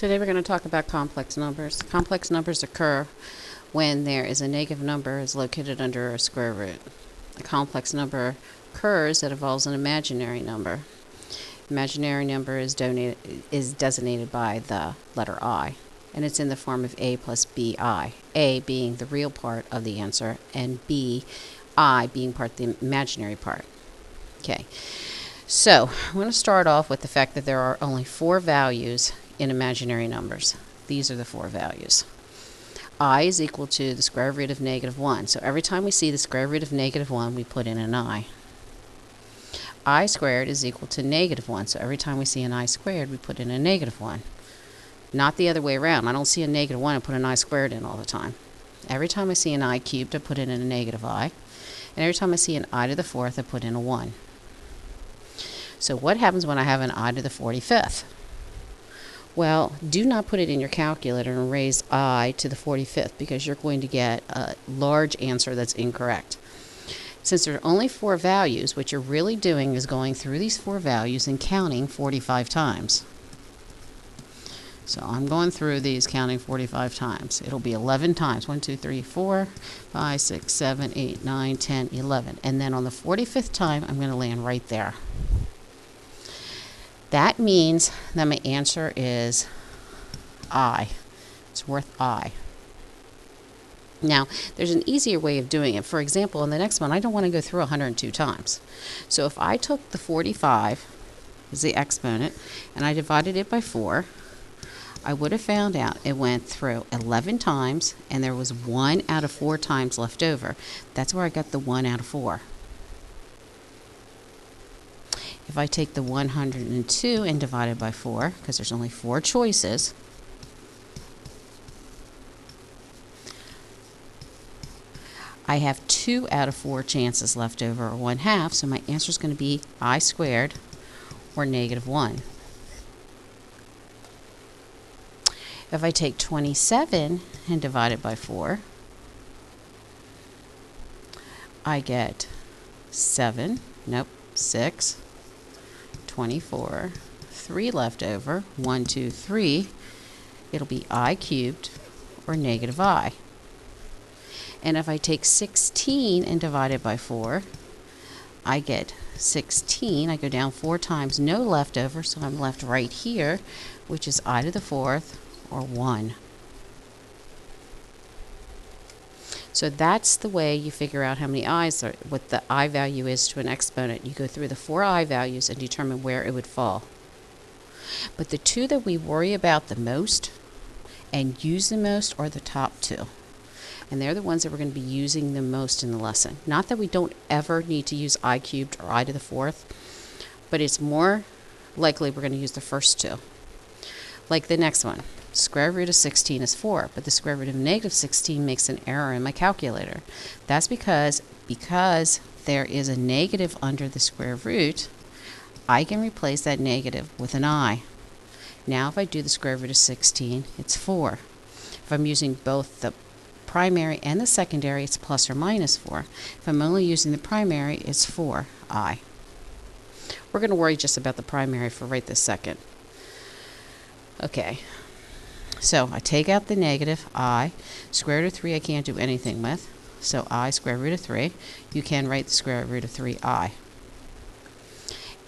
Today we're going to talk about complex numbers. Complex numbers occur when there is a negative number is located under a square root. A complex number occurs that involves an imaginary number. Imaginary number is designated by the letter I, and it's in the form of a plus bi. A being the real part of the answer, and I being the imaginary part. Okay, so I'm going to start off with the fact that there are only 4 values in imaginary numbers. These are the 4 values. I is equal to the square root of -1. So every time we see the square root of -1, we put in an I. I squared is equal to -1. So every time we see an I squared, we put in a -1. Not the other way around. I don't see a -1 and put an I squared in all the time. Every time I see an I cubed, I put in a -I. And every time I see an I to the 4th, I put in a 1. So what happens when I have an I to the 45th? Well, do not put it in your calculator and raise I to the 45th because you're going to get a large answer that's incorrect. Since there are only 4 values, what you're really doing is going through these 4 values and counting 45 times. So I'm going through these counting 45 times. It'll be 11 times. 1, 2, 3, 4, 5, 6, 7, 8, 9, 10, 11. And then on the 45th time, I'm going to land right there. That means that my answer is I. It's worth I. Now, there's an easier way of doing it. For example, in the next one, I don't want to go through 102 times. So if I took the 45 as the exponent and I divided it by 4, I would have found out it went through 11 times and there was 1 out of 4 times left over. That's where I got the 1 out of 4. If I take the 102 and divide it by 4, because there's only 4 choices, I have 2 out of 4 chances left over, or 1/2, so my answer is going to be I squared, or -1. If I take 27 and divide it by 4, I get 6, 24, 3 left over, 1, 2, 3. It'll be I cubed, or -I. And if I take 16 and divide it by 4, I get 16. I go down 4 times, no left over, so I'm left right here, which is I to the 4th, or 1. So that's the way you figure out how many i's are, what the I value is to an exponent. You go through the 4 I values and determine where it would fall. But the 2 that we worry about the most and use the most are the top 2. And they're the ones that we're going to be using the most in the lesson. Not that we don't ever need to use I cubed or I to the 4th, but it's more likely we're going to use the first 2. Like the next one. Square root of 16 is 4, but the square root of -16 makes an error in my calculator. That's because there is a negative under the square root, I can replace that negative with an I. Now if I do the square root of 16, it's 4. If I'm using both the primary and the secondary, it's plus or minus 4. If I'm only using the primary, it's 4I. We're going to worry just about the primary for right this second. Okay. So I take out the negative I. Square root of 3 I can't do anything with. So I square root of 3. You can write the square root of 3I.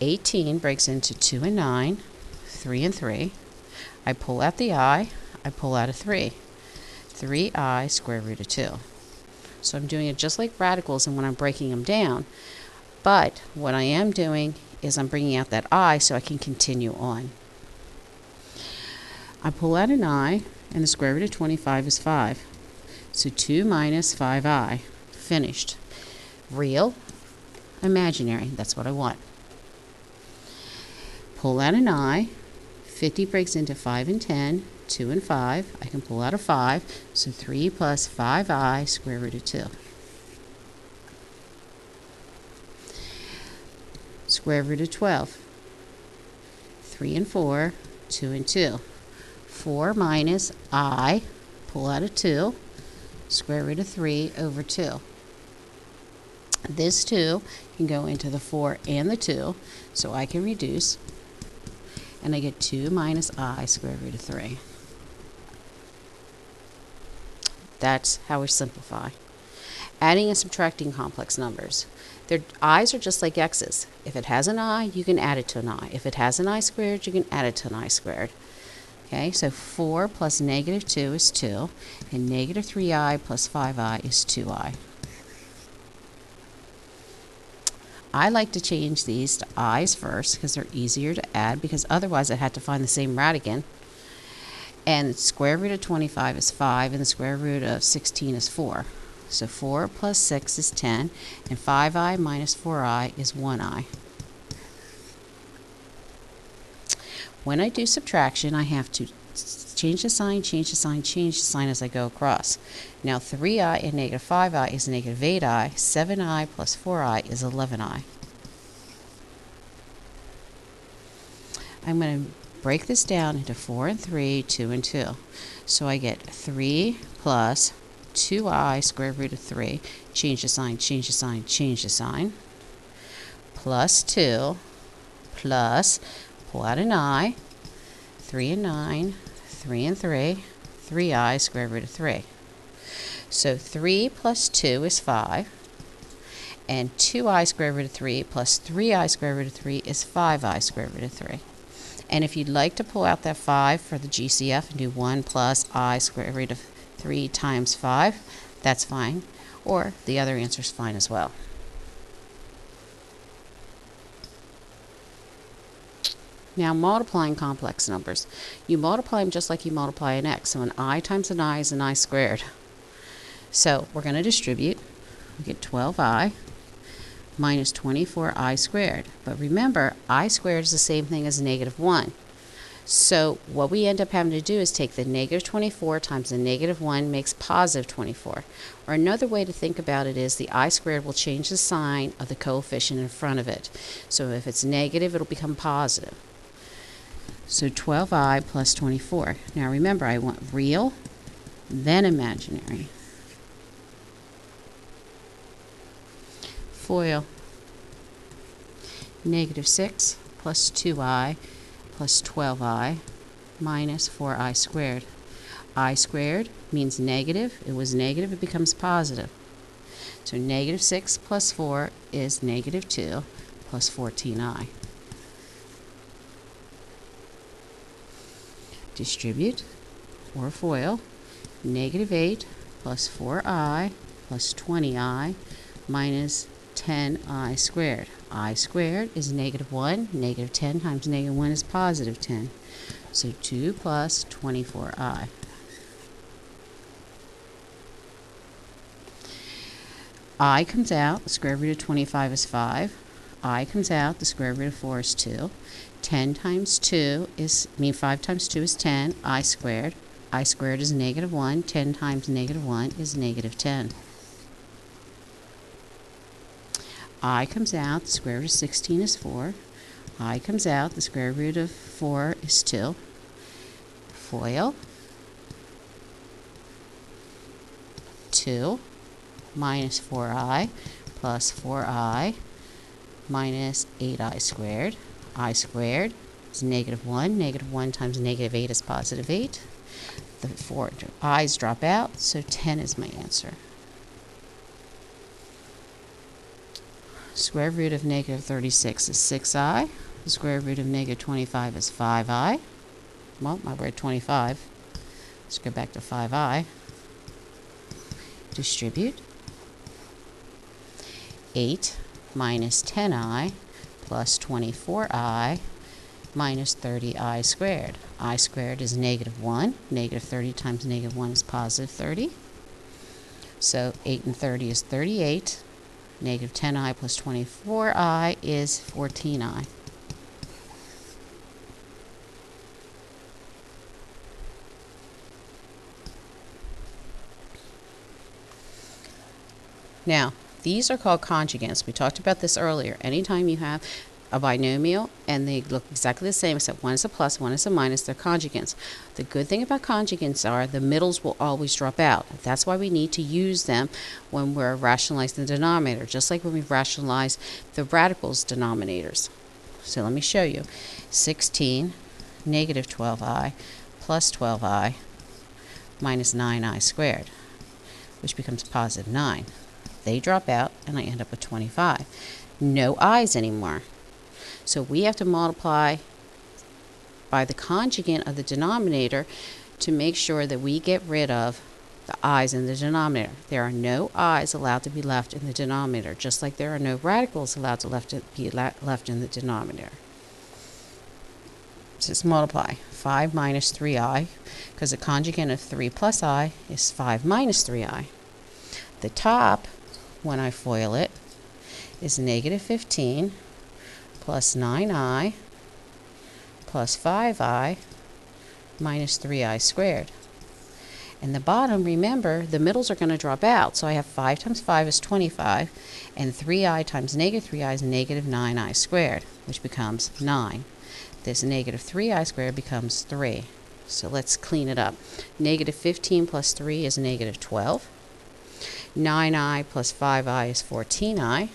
18 breaks into 2 and 9, 3 and 3. I pull out the I pull out a 3. 3I square root of 2. So I'm doing it just like radicals and when I'm breaking them down. But what I am doing is I'm bringing out that I so I can continue on. I pull out an I, and the square root of 25 is 5. So 2 minus 5I. Finished. Real, imaginary. That's what I want. Pull out an I. 50 breaks into 5 and 10, 2 and 5. I can pull out a 5. So 3 plus 5I square root of 2. Square root of 12. 3 and 4, 2 and 2. 4 minus I, pull out a 2, square root of 3 over 2. This 2 can go into the 4 and the 2, so I can reduce. and I get 2 minus I square root of 3. That's how we simplify. Adding and subtracting complex numbers. Their i's are just like x's. If it has an I, you can add it to an I. If it has an I squared, you can add it to an I squared. Okay, so 4 plus negative 2 is 2, and negative 3i plus 5i is 2i. I like to change these to i's first because they're easier to add, because otherwise I'd have to find the same radican. And the square root of 25 is 5, and the square root of 16 is 4. So 4 plus 6 is 10, and 5i minus 4i is 1i. When I do subtraction, I have to change the sign, change the sign, change the sign as I go across. Now 3i and negative 5i is negative 8i, 7i plus 4i is 11i. I'm going to break this down into 4 and 3, 2 and 2. So I get 3 plus 2i square root of 3, change the sign, change the sign, change the sign, plus 2, plus, pull out an I, 3 and 9, 3 and 3, 3i square root of 3. So 3 plus 2 is 5, and 2i square root of 3 plus 3i square root of 3 is 5i square root of 3. And if you'd like to pull out that 5 for the GCF and do 1 plus I square root of 3 times 5, that's fine. Or the other answer is fine as well. Now multiplying complex numbers. You multiply them just like you multiply an x. So an I times an I is an I squared. So we're going to distribute. We get 12i minus 24i squared. But remember, I squared is the same thing as negative 1. So what we end up having to do is take the negative 24 times the negative 1 makes positive 24. Or another way to think about it is the I squared will change the sign of the coefficient in front of it. So if it's negative, it'll become positive. So 12i plus 24. Now remember, I want real, then imaginary. FOIL. Negative 6 plus 2i plus 12i minus 4i squared. I squared means negative. It was negative, it becomes positive. So negative 6 plus 4 is negative 2 plus 14i. Distribute, or FOIL. Negative 8 plus 4i plus 20i minus 10i squared. I squared is negative 1. Negative 10 times negative 1 is positive 10. So 2 plus 24i. I comes out, the square root of 25 is 5. I comes out, the square root of 4 is 2. 10 times 2 is, 5 times 2 is 10. I squared. I squared is negative 1. 10 times negative 1 is negative 10. I comes out, the square root of 16 is 4. I comes out, the square root of 4 is 2. FOIL. 2 minus 4i plus 4i minus 8i squared. I squared is negative 1. Negative 1 times negative 8 is positive 8. The 4 i's drop out, so 10 is my answer. Square root of negative 36 is 6i. The square root of negative 25 is 5i. Well, I read 25. Let's go back to 5i. Distribute. 8 minus 10i plus 24i minus 30i squared. I squared is negative 1. Negative 30 times negative 1 is positive 30. So 8 and 30 is 38. Negative 10i plus 24i is 14i. Now, these are called conjugates. We talked about this earlier. Anytime you have a binomial and they look exactly the same except one is a plus, one is a minus, they're conjugates. The good thing about conjugates are the middles will always drop out. That's why we need to use them when we're rationalizing the denominator, just like when we rationalize the radicals denominators. So let me show you. 16 negative 12i plus 12i minus 9i squared, which becomes positive 9. They drop out, and I end up with 25. No i's anymore. So we have to multiply by the conjugate of the denominator to make sure that we get rid of the i's in the denominator. There are no i's allowed to be left in the denominator, just like there are no radicals allowed to be left in the denominator. So let's multiply 5 minus 3i, because the conjugate of 3 plus I is 5 minus 3i. The top, when I FOIL it, is negative 15 plus 9i plus 5i minus 3i squared. And the bottom, remember, the middles are going to drop out. So I have 5 times 5 is 25, and 3i times negative 3i is negative 9i squared, which becomes 9. This negative 3i squared becomes 3. So let's clean it up. Negative 15 plus 3 is negative 12. 9i plus 5i is 14i.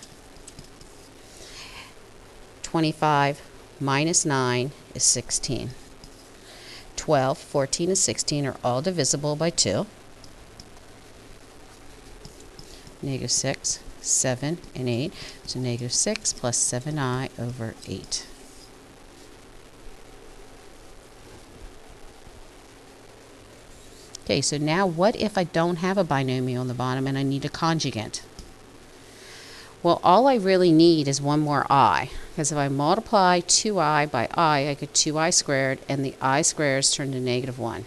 25 minus 9 is 16. 12, 14, and 16 are all divisible by 2. Negative 6, 7, and 8. So negative 6 plus 7i over 8. Okay, so now what if I don't have a binomial on the bottom and I need a conjugate? Well, all I really need is one more I, because if I multiply 2i by I get 2i squared, and the I squares turn to negative 1.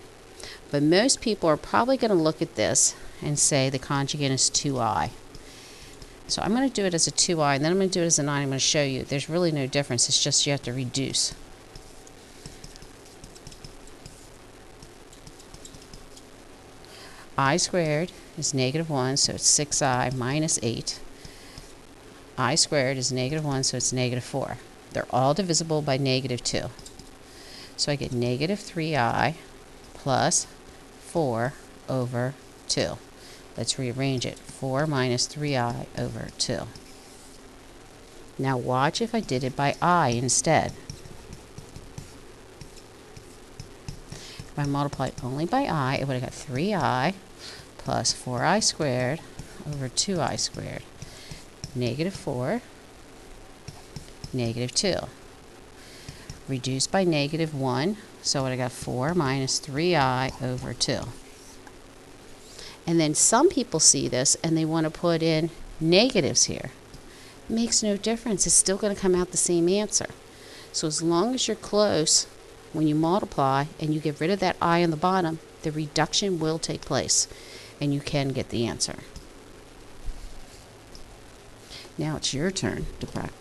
But most people are probably going to look at this and say the conjugate is 2i. So I'm going to do it as a 2i, and then I'm going to do it as a 9. I'm going to show you there's really no difference. It's just you have to reduce. I squared is negative 1, so it's 6i minus 8. I squared is negative 1, so it's negative 4. They're all divisible by negative 2. So I get negative 3i plus 4 over 2. Let's rearrange it. 4 minus 3i over 2. Now watch if I did it by I instead. If I multiplied only by I, it would have got 3i plus 4i squared over 2i squared. Negative 4, negative 2. Reduced by negative 1, so I got 4 minus 3i over 2. And then some people see this and they want to put in negatives here. It makes no difference. It's still going to come out the same answer. So as long as you're close when you multiply and you get rid of that I on the bottom, the reduction will take place and you can get the answer. Now it's your turn to practice.